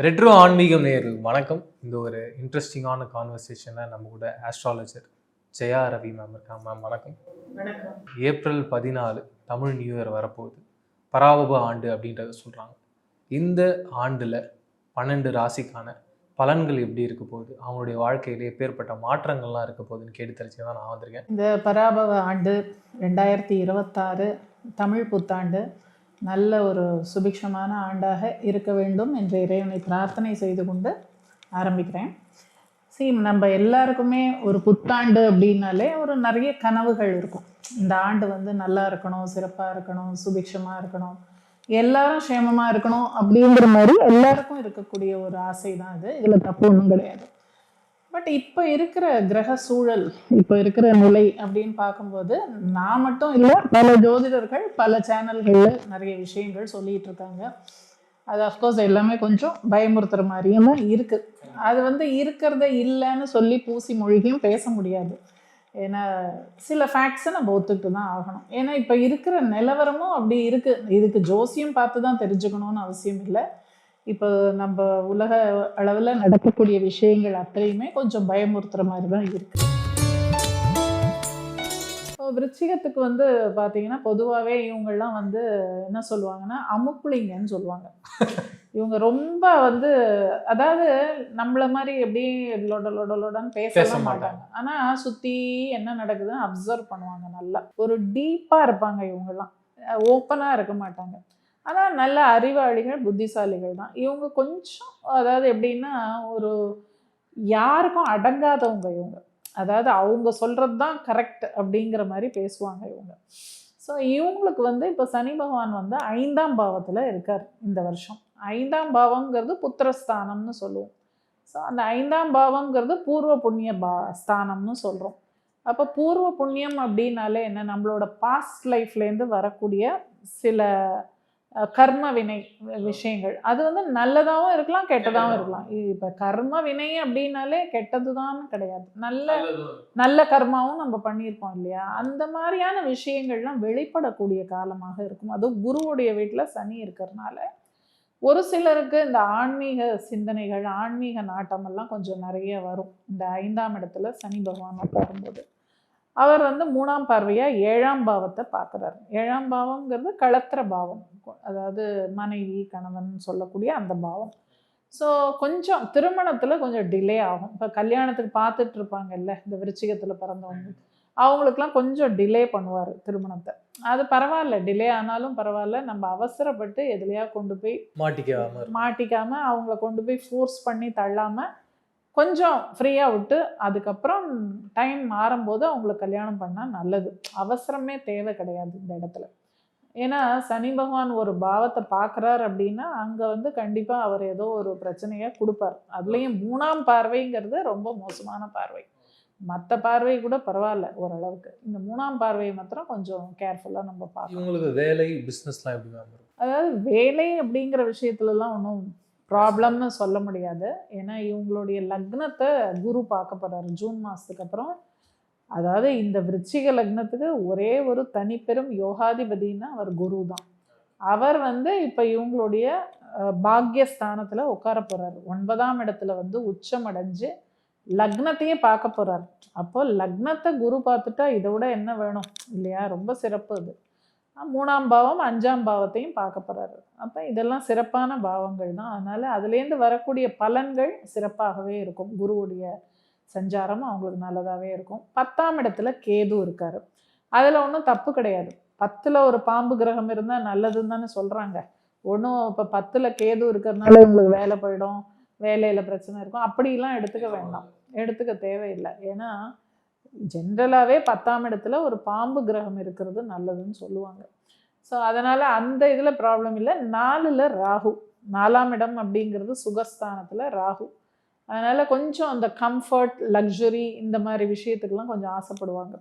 Retro ஆன்மீகம் நேயர்களுக்கு வணக்கம். இந்த ஒரு இன்ட்ரெஸ்டிங்கான கான்வர்சேஷனில் நம்ம கூட ஆஸ்ட்ராலஜர் ஜெயா ரவி மேம் இருக்காங்க. மேம் வணக்கம். வணக்கம். ஏப்ரல் 14 தமிழ் நியூ இயர் வரப்போகுது. பராபவ ஆண்டு அப்படின்றத சொல்கிறாங்க. இந்த ஆண்டில் 12 ராசிக்கான பலன்கள் எப்படி இருக்க போகுது, அவங்களுடைய வாழ்க்கையிலே எப்பேற்பட்ட மாற்றங்கள்லாம் இருக்க போகுதுன்னு கேட்டு தெரிஞ்சு தான் நான் வந்திருக்கேன். இந்த பராபவ ஆண்டு 2026 தமிழ் புத்தாண்டு நல்ல ஒரு சுபிக்ஷமான ஆண்டாக இருக்க வேண்டும் என்று இறைவனை பிரார்த்தனை செய்து கொண்டு ஆரம்பிக்கிறேன். நம்ம எல்லாருக்குமே ஒரு புத்தாண்டு அப்படின்னாலே ஒரு நிறைய கனவுகள் இருக்கும். இந்த ஆண்டு நல்லா இருக்கணும், சிறப்பாக இருக்கணும், சுபிக்ஷமாக இருக்கணும், எல்லாரும் க்ஷேமமாக இருக்கணும் அப்படிங்கிற மாதிரி எல்லாருக்கும் இருக்கக்கூடிய ஒரு ஆசை தான் இது. இதில் தப்பு ஒன்றும் கிடையாது. பட் இப்போ இருக்கிற கிரக சூழல், இப்போ இருக்கிற நிலை அப்படின்னு பார்க்கும்போது நான் மட்டும் இல்லை, பல ஜோதிடர்கள் பல சேனல்களில் நிறைய விஷயங்கள் சொல்லிகிட்டு இருக்காங்க. அது அஃப்கோர்ஸ் எல்லாமே கொஞ்சம் பயமுறுத்துகிற மாதிரியும் தான் இருக்குது. அது இருக்கிறத இல்லைன்னு சொல்லி பூசி மொழிகையும் பேச முடியாது. ஏன்னா சில ஃபேக்ட்ஸை நம்ம ஒத்துக்கிட்டு தான் ஆகணும். ஏன்னா இப்போ இருக்கிற நிலவரமும் அப்படி இருக்குது. இதுக்கு ஜோசியம் பார்த்து தான் தெரிஞ்சுக்கணும்னு அவசியம் இல்லை. இப்போ நம்ம உலக அளவில் நடக்கக்கூடிய விஷயங்கள் அத்தனையுமே கொஞ்சம் பயமுறுத்துகிற மாதிரி தான் இருக்குது. இப்போ விருச்சிகத்துக்கு பார்த்தீங்கன்னா பொதுவாகவே இவங்கெல்லாம் என்ன சொல்லுவாங்கன்னா அமுக்குளிங்கன்னு சொல்லுவாங்க. இவங்க ரொம்ப அதாவது நம்மள மாதிரி எப்படி லொடன்னு பேசலாம் மாட்டாங்க. ஆனால் சுற்றி என்ன நடக்குதுன்னு அப்சர்வ் பண்ணுவாங்க. நல்லா ஒரு டீப்பாக இருப்பாங்க. இவங்கெல்லாம் ஓப்பனாக இருக்க மாட்டாங்க. ஆனால் நல்ல அறிவாளிகள், புத்திசாலிகள் தான் இவங்க. கொஞ்சம் அதாவது எப்படின்னா ஒரு யாருக்கும் அடங்காதவங்க இவங்க. அதாவது அவங்க சொல்கிறது தான் கரெக்ட் அப்படிங்கிற மாதிரி பேசுவாங்க இவங்க. ஸோ இவங்களுக்கு இப்போ சனி பகவான் 5ஆம் பாவத்தில் இருக்கார் இந்த வருஷம். 5ஆம் பாவங்கிறது புத்திரஸ்தானம்னு சொல்லுவோம். ஸோ அந்த 5ஆம் பாவங்கிறது பூர்வ புண்ணிய ஸ்தானம்னு சொல்கிறோம். அப்போ பூர்வ புண்ணியம் அப்படின்னாலே என்ன, நம்மளோட பாஸ்ட் லைஃப்லேருந்து வரக்கூடிய சில கர்ம வினை விஷயங்கள். அது நல்லதாகவும் இருக்கலாம், கெட்டதாகவும் இருக்கலாம். இப்போ கர்ம வினை அப்படின்னாலே கெட்டது தான் கிடையாது, நல்ல கர்மாவும் நம்ம பண்ணியிருப்போம் இல்லையா. அந்த மாதிரியான விஷயங்கள்லாம் வெளிப்படக்கூடிய காலமாக இருக்கும். அதுவும் குருவுடைய வீட்டில் சனி இருக்கிறதுனால ஒரு சிலருக்கு இந்த ஆன்மீக சிந்தனைகள், ஆன்மீக நாட்டமெல்லாம் கொஞ்சம் நிறைய வரும். இந்த 5ஆம் இடத்துல சனி பகவான் உட்காரும்போது அவர் 3ஆம் பார்வையாக 7ஆம் பாவத்தை பார்க்குறாரு. 7ஆம் பாவங்கிறது களத்திர பாவம், அதாவது மனைவி கணவன் சொல்லக்கூடிய அந்த பாவம். ஸோ கொஞ்சம் திருமணத்தில் கொஞ்சம் டிலே ஆகும். இப்போ கல்யாணத்துக்கு பார்த்துட்டு இருப்பாங்கல்ல இந்த விருச்சிகத்தில் பிறந்தவங்க, அவங்களுக்குலாம் கொஞ்சம் டிலே பண்ணுவார் திருமணத்தை. அது பரவாயில்ல, டிலே ஆனாலும் பரவாயில்ல. நம்ம அவசரப்பட்டு எதுலையா கொண்டு போய் மாட்டிக்காமல் அவங்கள கொண்டு போய் ஃபோர்ஸ் பண்ணி தள்ளாமல் கொஞ்சம் ஃப்ரீயாக விட்டு அதுக்கப்புறம் டைம் மாறும்போது அவங்களுக்கு கல்யாணம் பண்ணால் நல்லது. அவசரமே தேவை கிடையாது இந்த இடத்துல. ஏன்னா சனி பகவான் ஒரு பாவத்தை பார்க்குறார் அப்படின்னா அங்கே கண்டிப்பாக அவர் ஏதோ ஒரு பிரச்சனையை கொடுப்பார். அதுலேயும் 3ஆம் பார்வைங்கிறது ரொம்ப மோசமான பார்வை. மற்ற பார்வை கூட பரவாயில்ல ஓரளவுக்கு. இந்த 3ஆம் பார்வையை மாத்திரம் கொஞ்சம் கேர்ஃபுல்லாக நம்ம பார்க்கணும். உங்களுக்கு வேலை பிஸ்னஸ்லாம் எப்படி மேம்? அதாவது வேலை அப்படிங்கிற விஷயத்துலலாம் ஒன்றும் ப்ராப்ளம்னு சொல்ல முடியாது. ஏன்னா இவங்களுடைய லக்னத்தை குரு பார்க்க போகிறாரு ஜூன் மாதத்துக்கு அப்புறம். அதாவது இந்த விருச்சிக லக்னத்துக்கு ஒரே ஒரு தனிப்பெரும் யோகாதிபதினா அவர் குரு தான். அவர் இப்போ இவங்களுடைய பாக்யஸ்தானத்தில் உட்கார போகிறாரு. 9ஆம் இடத்துல உச்சம் அடைஞ்சு லக்னத்தையே பார்க்க போகிறார். அப்போ லக்னத்தை குரு பார்த்துட்டா இதை விட என்ன வேணும் இல்லையா? ரொம்ப சிறப்பு அது. 3ஆம் பாவம் 5ஆம் பாவத்தையும் பார்க்க போகிறாரு. அப்போ இதெல்லாம் சிறப்பான பாவங்கள் தான். அதனால் அதுலேருந்து வரக்கூடிய பலன்கள் சிறப்பாகவே இருக்கும். குருவுடைய சஞ்சாரம் அவங்களுக்கு நல்லதாகவே இருக்கும். 10ஆம் இடத்துல கேது இருக்கார். அதில் ஒன்றும் தப்பு கிடையாது. 10ல் ஒரு பாம்பு கிரகம் இருந்தால் நல்லதுன்னு தானே சொல்கிறாங்க. ஒன்றும் இப்போ 10ல் கேது இருக்கிறதுனால உங்களுக்கு வேலை போயிடும், வேலையில் பிரச்சனை இருக்கும் அப்படிலாம் எடுத்துக்க வேண்டாம், எடுத்துக்க தேவையில்லை. ஏன்னா ஜென்ரலாகவே 10ஆம் இடத்துல ஒரு பாம்பு கிரகம் இருக்கிறது நல்லதுன்னு சொல்லுவாங்க. ஸோ அதனால் அந்த இதில் ப்ராப்ளம் இல்லை. 4ல் ராகு, 4ஆம் இடம் அப்படிங்கிறது சுகஸ்தானத்தில் ராகு. அதனால் கொஞ்சம் அந்த கம்ஃபர்ட், லக்ஸுரி இந்த மாதிரி விஷயத்துக்கெல்லாம் கொஞ்சம் ஆசைப்படுவாங்க.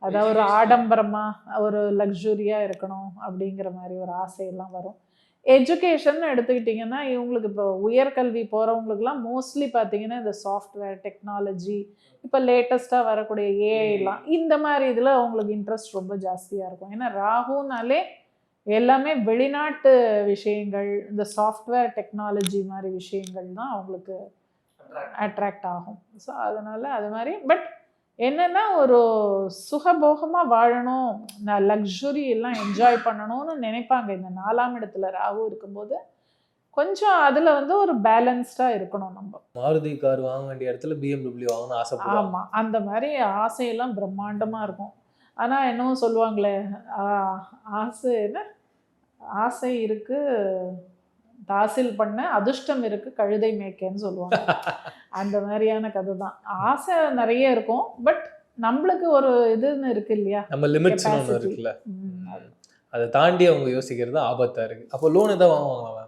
அதாவது ஒரு ஆடம்பரமாக ஒரு லக்ஸுரியாக இருக்கணும் அப்படிங்கிற மாதிரி ஒரு ஆசையெல்லாம் வரும். எஜுகேஷன் எடுத்துக்கிட்டிங்கன்னா இவங்களுக்கு இப்போ உயர்கல்வி போகிறவங்களுக்குலாம் மோஸ்ட்லி பார்த்தீங்கன்னா இந்த சாஃப்ட்வேர் டெக்னாலஜி, இப்போ லேட்டஸ்ட்டாக வரக்கூடிய ஏஐலாம் இந்த மாதிரி இதில் அவங்களுக்கு இன்ட்ரெஸ்ட் ரொம்ப ஜாஸ்தியாக இருக்கும். ஏன்னா ராகுனாலே எல்லாமே வெளிநாட்டு விஷயங்கள், இந்த சாஃப்ட்வேர் டெக்னாலஜி மாதிரி விஷயங்கள் தான் அவங்களுக்கு அட்ராக்ட் ஆகும். ஸோ அதனால் அது மாதிரி பட் என்னென்னா ஒரு சுகபோகமாக வாழணும், நான் லக்ஸுரி எல்லாம் என்ஜாய் பண்ணணும்னு நினைப்பாங்க. இந்த 4ஆம் இடத்துல ராகு இருக்கும்போது கொஞ்சம் அதில் வந்து ஒரு பேலன்ஸ்டாக இருக்கணும். நம்ம மாருதி கார் வாங்க வேண்டிய இடத்துல BMW வாங்கணும்னு ஆசைப்படுவாங்க. ஆமாம், அந்த மாதிரி ஆசையெல்லாம் பிரம்மாண்டமாக இருக்கும். ஆனால் என்னவோ சொல்லுவாங்களே, ஆசை என்ன, ஆசை இருக்குது தாசில் பண்ண, அதிர்ஷ்டம் இருக்குது கழுதை மேய்க்கன்னு சொல்லுவாங்க. அந்த மாதிரியான கதை தான். ஆசை நிறைய இருக்கும், பட் நம்மளுக்கு ஒரு இதுன்னு இருக்கு இல்லையா, நம்ம லிமிட்ஸ் ஒன்று இருக்குல்ல, அதை தாண்டி அவங்க யோசிக்கிறது ஆபத்தாக இருக்குது. அப்போ லோன் எதாவது வாங்குவாங்க?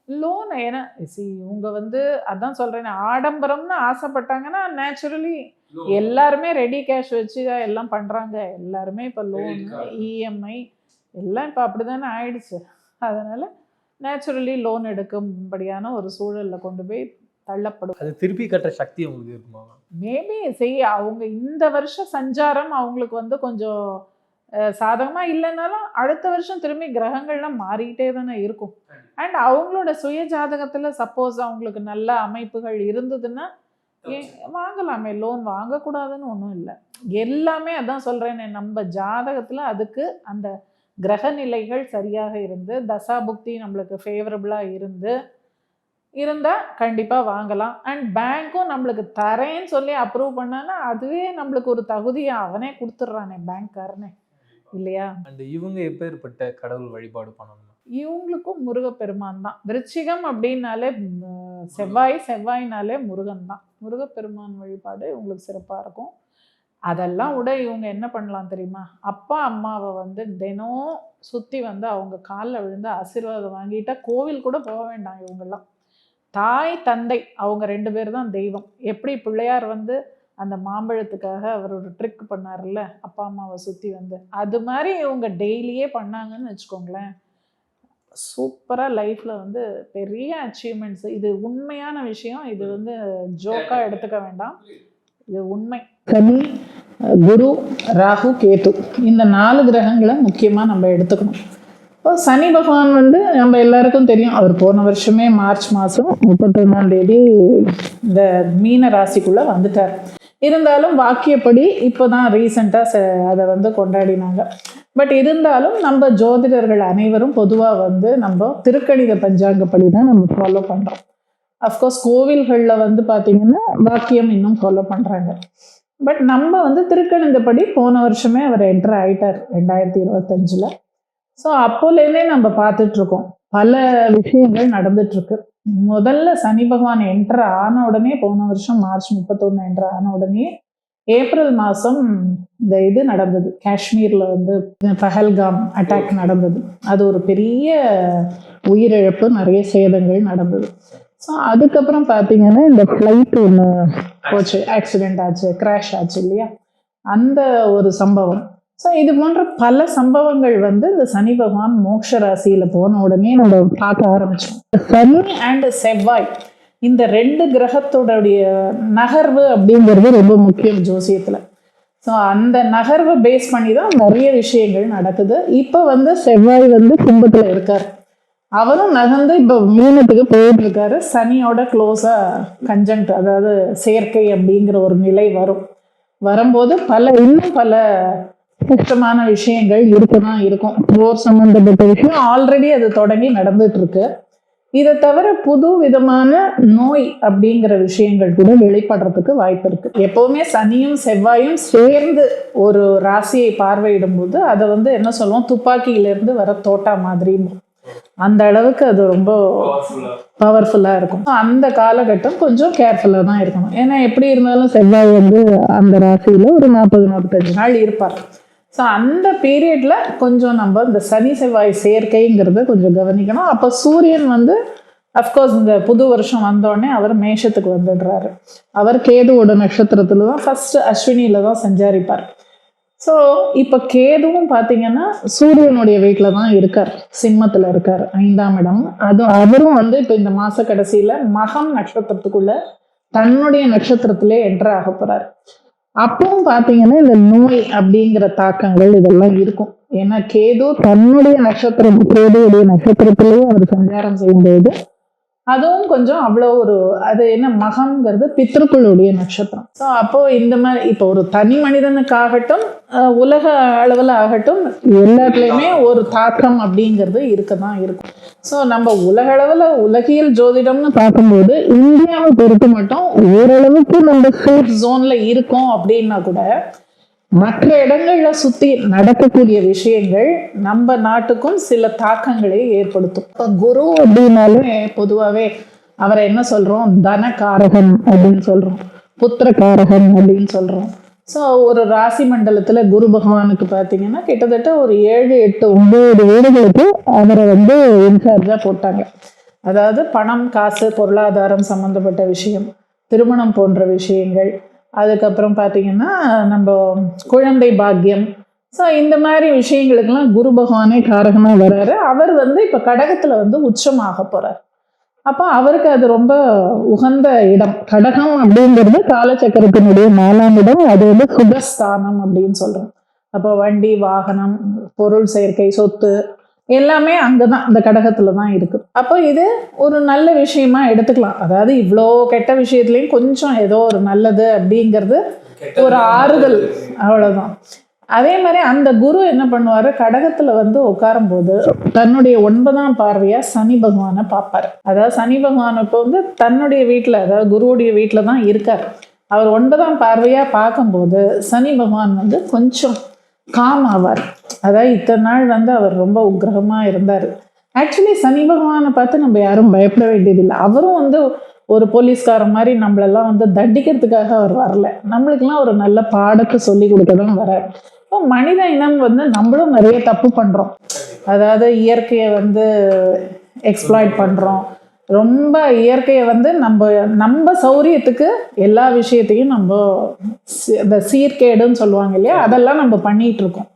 லோன் ஏன்னா இவங்க வந்து அதான் சொல்கிறேன், ஆடம்பரம்னு ஆசைப்பட்டாங்கன்னா நேச்சுரலி எல்லாருமே ரெடி கேஷ் வச்சு தான் எல்லாம் பண்ணுறாங்க. எல்லாருமே இப்போ லோன், இஎம்ஐ எல்லாம் இப்போ அப்படி தானே ஆயிடுச்சு. அதனால் நேச்சுரலி லோன் எடுக்கும்படியான ஒரு சூழலில் கொண்டு போய் தள்ளப்படும். அது திருப்பி கட்டுற சக்தி அவங்களுக்கு இருக்குமா? மேபி அவங்க இந்த வருஷம் சஞ்சாரம் அவங்களுக்கு வந்து கொஞ்சம் சாதகமாக இல்லைனாலும் அடுத்த வருஷம் திரும்பி கிரகங்கள்லாம் மாறிக்கிட்டே தானே இருக்கும். அண்ட் அவங்களோட சுய ஜாதகத்தில் சப்போஸ் அவங்களுக்கு நல்ல அமைப்புகள் இருந்ததுன்னா வாங்கலாமே, லோன் வாங்கக்கூடாதுன்னு ஒன்றும் இல்லை. எல்லாமே அதான் சொல்கிறேனே, நம்ம ஜாதகத்தில் அதுக்கு அந்த கிரக நிலைகள் சரியாக இருந்து தசாபுக்தி நம்மளுக்கு ஃபேவரபுளாக இருந்தால் கண்டிப்பாக வாங்கலாம். அண்ட் பேங்க்கும் நம்மளுக்கு தரேன்னு சொல்லி அப்ரூவ் பண்ணான்னா அதுவே நம்மளுக்கு ஒரு தகுதியை அவனே கொடுத்துட்றானே பேங்க்காரனே, இல்லையா? அண்ட் இவங்க எப்பேற்பட்ட கடவுள் வழிபாடு பண்ணணும்? இவங்களுக்கும் முருகப்பெருமான் தான். விருச்சிகம் அப்படின்னாலே செவ்வாய்னாலே முருகன் தான். முருகப்பெருமான் வழிபாடு இவங்களுக்கு சிறப்பாக இருக்கும். அதெல்லாம் விட இவங்க என்ன பண்ணலாம் தெரியுமா, அப்பா அம்மாவை வந்து தினம் சுற்றி வந்து அவங்க காலில் விழுந்து ஆசீர்வாதம் வாங்கிட்டா கோவில் கூட போக வேண்டாம். இவங்கெல்லாம் தாய் தந்தை அவங்க 2 பேர் தான் தெய்வம். எப்படி பிள்ளையார் வந்து அந்த மாம்பழத்துக்காக அவர் ஒரு ட்ரிக் பண்ணார்ல அப்பா அம்மாவை சுற்றி வந்து, அது மாதிரி இவங்க டெய்லியே பண்ணாங்கன்னு வச்சுக்கோங்களேன், சூப்பராக லைஃப்பில் வந்து பெரிய அச்சீவ்மெண்ட்ஸ். இது உண்மையான விஷயம், இது வந்து ஜோக்காக எடுத்துக்க வேண்டாம், இது உண்மை. சனி, குரு, ராகு, கேது இந்த 4 கிரகங்களை முக்கியமாக நம்ம எடுத்துக்கணும். இப்போ சனி பகவான் வந்து நம்ம எல்லாருக்கும் தெரியும், அவர் போன வருஷமே மார்ச் மாதம் 31ஆம் தேதி இந்த மீன ராசிக்குள்ளே வந்துட்டார். இருந்தாலும் வாக்கியப்படி இப்போ தான் ரீசெண்டாக அதை வந்து கொண்டாடினாங்க. பட் இருந்தாலும் நம்ம ஜோதிடர்கள் அனைவரும் பொதுவாக வந்து நம்ம திருக்கணித பஞ்சாங்கப்படி தான் நம்ம ஃபாலோ பண்ணுறோம். அஃப்கோர்ஸ் கோவில்களில் வந்து பார்த்திங்கன்னா வாக்கியம் இன்னும் ஃபாலோ பண்ணுறாங்க. பட் நம்ம வந்து திருக்கணிதப்படி போன வருஷமே அவர் என்டர் ஆகிட்டார் 2025. ஸோ அப்போலேருந்தே நம்ம பார்த்துட்ருக்கோம் பல விஷயங்கள் நடந்துட்டுருக்கு. முதல்ல சனி பகவான் என்டர் ஆன உடனே போன வருஷம் மார்ச் 31 என்டர் ஆன உடனே ஏப்ரல் மாதம் இந்த இது நடந்தது, காஷ்மீரில் வந்து பஹல்காம் அட்டாக் நடந்தது. அது ஒரு பெரிய உயிரிழப்பு, நிறைய சேதங்கள் நடந்தது. ஸோ அதுக்கப்புறம் பார்த்தீங்கன்னா இந்த ஃப்ளைட் ஒன்று போச்சு, ஆக்சிடெண்ட் ஆச்சு, கிராஷ் ஆச்சு இல்லையா, அந்த ஒரு சம்பவம். ஸோ இது போன்ற பல சம்பவங்கள் வந்து இந்த சனி பகவான் மோட்ச ராசியில் போன உடனே நம்ம பார்க்க ஆரம்பிச்சோம். சனி அண்ட் செவ்வாய் இந்த 2 கிரகத்தோடைய நகர்வு அப்படிங்கிறது ரொம்ப முக்கியம் ஜோசியத்தில். ஸோ அந்த நகர்வை பேஸ் பண்ணி தான் நிறைய விஷயங்கள் நடக்குது. இப்போ வந்து செவ்வாய் வந்து கும்பத்தில் இருக்கார், அவரும் நகர்ந்து இப்போ மீனத்துக்கு போயிட்டு இருக்காரு. சனியோட க்ளோஸாக கன்ஜங்க்ட், அதாவது சேர்க்கை அப்படிங்கிற ஒரு நிலை வரும்போது இன்னும் பல கஷ்டமான விஷயங்கள் இருக்கதான் இருக்கும். போர் சம்பந்தப்பட்ட விஷயம் ஆல்ரெடி அது தொடங்கி நடந்துட்டு இருக்கு. இதை தவிர புது விதமான நோய் அப்படிங்கிற விஷயங்கள் கூட வெளிப்படுறதுக்கு வாய்ப்பு இருக்கு. எப்பவுமே சனியும் செவ்வாயும் சேர்ந்து ஒரு ராசியை பார்வையிடும் போது அதை வந்து என்ன சொல்லுவோம், துப்பாக்கியிலிருந்து வர தோட்டா மாதிரி, அந்த அளவுக்கு அது ரொம்ப பவர்ஃபுல்லாக இருக்கும். அந்த காலகட்டம் கொஞ்சம் கேர்ஃபுல்லாக தான் இருக்கணும். ஏன்னா எப்படி இருந்தாலும் செவ்வாய் வந்து அந்த ராசியில் ஒரு 40-45 நாள் இருப்பார். ஸோ அந்த பீரியடில் கொஞ்சம் நம்ம இந்த சனி செவ்வாய் சேர்க்கைங்கிறத கொஞ்சம் கவனிக்கணும். அப்போ சூரியன் வந்து அஃப்கோர்ஸ் இந்த புது வருஷம் வந்தோடனே அவர் மேஷத்துக்கு வந்துடுறாரு. அவர் கேதுவோட நட்சத்திரத்தில் தான் ஃபஸ்ட்டு அஸ்வினியில் தான் சஞ்சாரிப்பார். ஸோ இப்போ கேதுவும் பார்த்தீங்கன்னா சூரியனுடைய வீட்டில் தான் இருக்கார், சிம்மத்தில் இருக்கார், 5ஆம் இடம். அவரும் வந்து இப்போ இந்த மாத கடைசியில் மகம் நட்சத்திரத்துக்குள்ள தன்னுடைய நட்சத்திரத்திலே என்ட்ரு ஆக போகிறார். அப்பவும் பார்த்தீங்கன்னா இந்த நோய் அப்படிங்கிற தாக்கங்கள் இதெல்லாம் இருக்கும். ஏன்னா கேது தன்னுடைய நட்சத்திரம், கேதுவுடைய நட்சத்திரத்திலேயே அவர் சஞ்சாரம் செய்யும்போது அதுவும் கொஞ்சம் அவ்வளோ ஒரு அது என்ன மகம்ங்கிறது பித்ருக்களுடைய நட்சத்திரம். ஸோ அப்போ இந்த மாதிரி இப்போ ஒரு தனி மனிதனுக்காகட்டும் உலக அளவில் ஆகட்டும் எல்லாத்துலேயுமே ஒரு தாக்கம் அப்படிங்கிறது இருக்க தான் இருக்கும். ஸோ நம்ம உலக அளவில் உலகியல் ஜோதிடம்னு பார்க்கும்போது இந்தியாவை பொறுத்து மட்டும் ஓரளவுக்கு நம்ம சேஃப் ஜோன்ல இருக்கோம் அப்படின்னா கூட மற்ற இடங்கள்ல சுத்தி நடக்கக்கூடிய விஷயங்கள் நம்ம நாட்டுக்கும் சில தாக்கங்களை ஏற்படுத்தும். இப்போ குரு அப்படின்னாலே பொதுவாகவே அவரை என்ன சொல்றோம், தனகாரகன் அப்படின்னு சொல்றோம், புத்திரகாரகன் அப்படின்னு சொல்றோம். ஸோ ஒரு ராசி மண்டலத்துல குரு பகவானுக்கு பார்த்தீங்கன்னா கிட்டத்தட்ட ஒரு 7, 8, 9 வீடுகளுக்கு அவரை வந்து இன்சார்ஜா போட்டாங்க. அதாவது பணம், காசு, பொருளாதாரம் சம்பந்தப்பட்ட விஷயம், திருமணம் போன்ற விஷயங்கள், அதுக்கப்புறம் பார்த்தீங்கன்னா நம்ம குழந்தை பாக்கியம். ஸோ இந்த மாதிரி விஷயங்களுக்கெல்லாம் குரு பகவானே காரகமாக வர்றாரு. அவர் வந்து இப்போ கடகத்தில் வந்து உச்சமாக போகிறார். அப்போ அவருக்கு அது ரொம்ப உகந்த இடம். கடகம் அப்படிங்கிறது காலச்சக்கரத்தினுடைய 4ஆம் இடம். அது வந்து சுகஸ்தானம் அப்படின்னு சொல்கிறோம். அப்போ வண்டி, வாகனம், பொருள் சேர்க்கை, சொத்து எல்லாமே அங்கதான், இந்த கடகத்துல தான் இருக்கு. அப்போ இது ஒரு நல்ல விஷயமா எடுத்துக்கலாம். அதாவது இவ்வளோ கெட்ட விஷயத்துலயும் கொஞ்சம் ஏதோ ஒரு நல்லது அப்படிங்கிறது ஒரு ஆறுதல், அவ்வளவுதான். அதே மாதிரி அந்த குரு என்ன பண்ணுவாரு, கடகத்துல வந்து உட்காரும் போது தன்னுடைய 9ஆம் பார்வையா சனி பகவானை பார்ப்பாரு. அதாவது சனி பகவான் இப்போ வந்து தன்னுடைய வீட்டுல, அதாவது குருவுடைய வீட்டுல தான் இருக்கார். அவர் 9ஆம் பார்வையா பார்க்கும்போது சனி பகவான் வந்து கொஞ்சம் காம் ஆவார். அதாவது இத்தனை நாள் வந்து அவர் ரொம்ப உக்கிரகமா இருந்தார். ஆக்சுவலி சனி பகவானை பார்த்து நம்ம யாரும் பயப்பட வேண்டியதில்லை. அவரும் வந்து ஒரு போலீஸ்காரன் மாதிரி நம்மளெல்லாம் வந்து தண்டிக்கிறதுக்காக அவர் வரல. நம்மளுக்கெல்லாம் ஒரு நல்ல பாடத்தை சொல்லி கொடுக்க தான் வர்றார். இப்போ மனித இனம் வந்து நம்மளும் நிறைய தப்பு பண்றோம். அதாவது இயற்கையை வந்து எக்ஸ்ப்ளாய்ட் பண்றோம். ரொம்ப இயற்கையை வந்து நம்ம சௌரியத்துக்கு எல்லா விஷயத்தையும் நம்ம இந்த சீர்கேடுன்னு சொல்லுவாங்க இல்லையா, அதெல்லாம் நம்ம பண்ணிட்டு இருக்கோம்.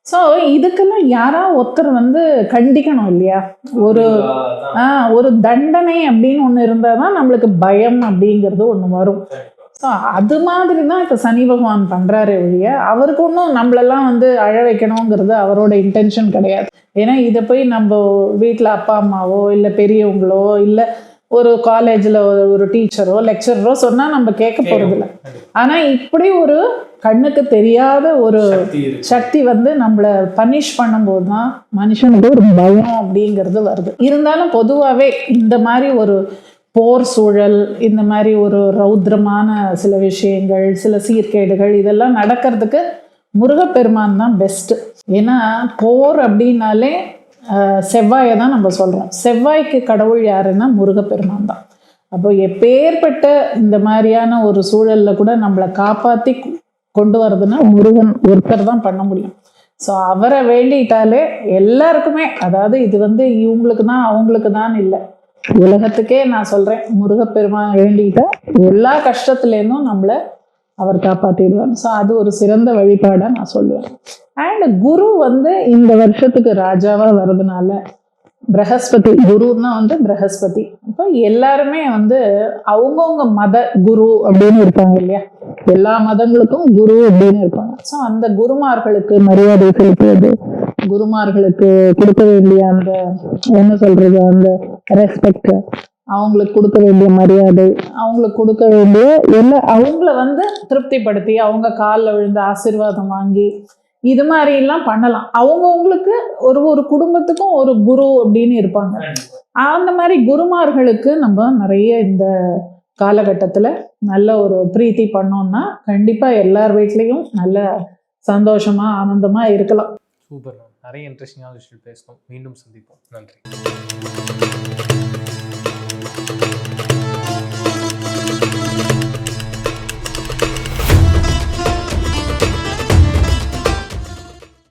ஸோ இதுக்கெல்லாம் யாரா ஒருத்தர் வந்து கண்டிக்கணும் இல்லையா. ஒரு தண்டனை அப்படின்னு ஒன்று இருந்தால் தான் நம்மளுக்கு பயம் அப்படிங்கிறது ஒன்று வரும். ஸோ அது மாதிரி தான் இப்போ சனி பகவான் பண்ணுறாரு ஒழிய அவருக்கு ஒன்றும் நம்மளெல்லாம் வந்து அழ வைக்கணுங்கிறது அவரோட இன்டென்ஷன் கிடையாது. ஏன்னா இதை போய் நம்ம வீட்டில் அப்பா அம்மாவோ இல்லை பெரியவங்களோ இல்லை ஒரு காலேஜில் ஒரு டீச்சரோ லெக்சரரோ சொன்னால் நம்ம கேட்க போகிறதில்ல. ஆனால் இப்படி ஒரு கண்ணுக்கு தெரியாத ஒரு சக்தி வந்து நம்மளை பனிஷ் பண்ணும்போது தான் மனுஷனுக்கு ஒரு பயம் அப்படிங்கிறது வருது. இருந்தாலும் பொதுவாகவே இந்த மாதிரி ஒரு போர் சூழல், இந்த மாதிரி ஒரு ரௌத்ரமான சில விஷயங்கள், சில சீர்கேடுகள் இதெல்லாம் நடக்கிறதுக்கு முருகப்பெருமான் தான் பெஸ்ட்டு. ஏன்னா போர் அப்படின்னாலே செவ்வாயை தான் நம்ம சொல்கிறோம். செவ்வாய்க்கு கடவுள் யாருன்னா முருகப்பெருமான் தான். அப்போ எப்பேற்பட்ட இந்த மாதிரியான ஒரு சூழலில் கூட நம்மளை காப்பாற்றி கொண்டு வரதுன்னா முருகன் ஒருத்தர் தான் பண்ண முடியும். ஸோ அவரை வேண்டிட்டாலே எல்லாருக்குமே, அதாவது இது வந்து இவங்களுக்கு தான் அவங்களுக்கு தான் இல்லை, உலகத்துக்கே நான் சொல்கிறேன், முருகப்பெருமான் வேண்டிட்டா எல்லா கஷ்டத்துலேருந்தும் நம்மளை அவர் காப்பாற்றிடுவார். ஸோ அது ஒரு சிறந்த வழிபாடாக நான் சொல்லுவேன். அண்ட் குரு வந்து இந்த வருஷத்துக்கு ராஜாவாக வர்றதுனால பிரகஸ்பதி, குருன்னா வந்து பிரகஸ்பதி. இப்போ எல்லாருமே வந்து அவங்கவுங்க மத குரு அப்படின்னு இருப்பாங்க இல்லையா, எல்லா மதங்களுக்கும் குரு அப்படின்னு இருப்பாங்க. ஸோ அந்த குருமார்களுக்கு மரியாதை செலுத்துவது, குருமார்களுக்கு கொடுக்க வேண்டிய அந்த என்ன சொல்றது அந்த ரெஸ்பெக்ட், அவங்களுக்கு கொடுக்க வேண்டிய மரியாதை, அவங்களுக்கு கொடுக்க வேண்டிய எல்லாம், அவங்கள வந்து திருப்திப்படுத்தி அவங்க காலில் விழுந்து ஆசீர்வாதம் வாங்கி இது மாதிரி எல்லாம் பண்ணலாம். அவங்கவுங்களுக்கு ஒரு குடும்பத்துக்கும் ஒரு குரு அப்படின்னு இருப்பாங்க. அந்த மாதிரி குருமார்களுக்கு நம்ம நிறைய இந்த காலகட்டத்தில் நல்ல ஒரு பிரீத்தி பண்ணோம்னா கண்டிப்பாக எல்லார் வீட்லேயும் நல்ல சந்தோஷமா ஆனந்தமா இருக்கலாம். சூப்பர். நிறைய இன்ட்ரெஸ்டிங்கான விஷயம் பேசணும். மீண்டும் சந்திப்போம். நன்றி.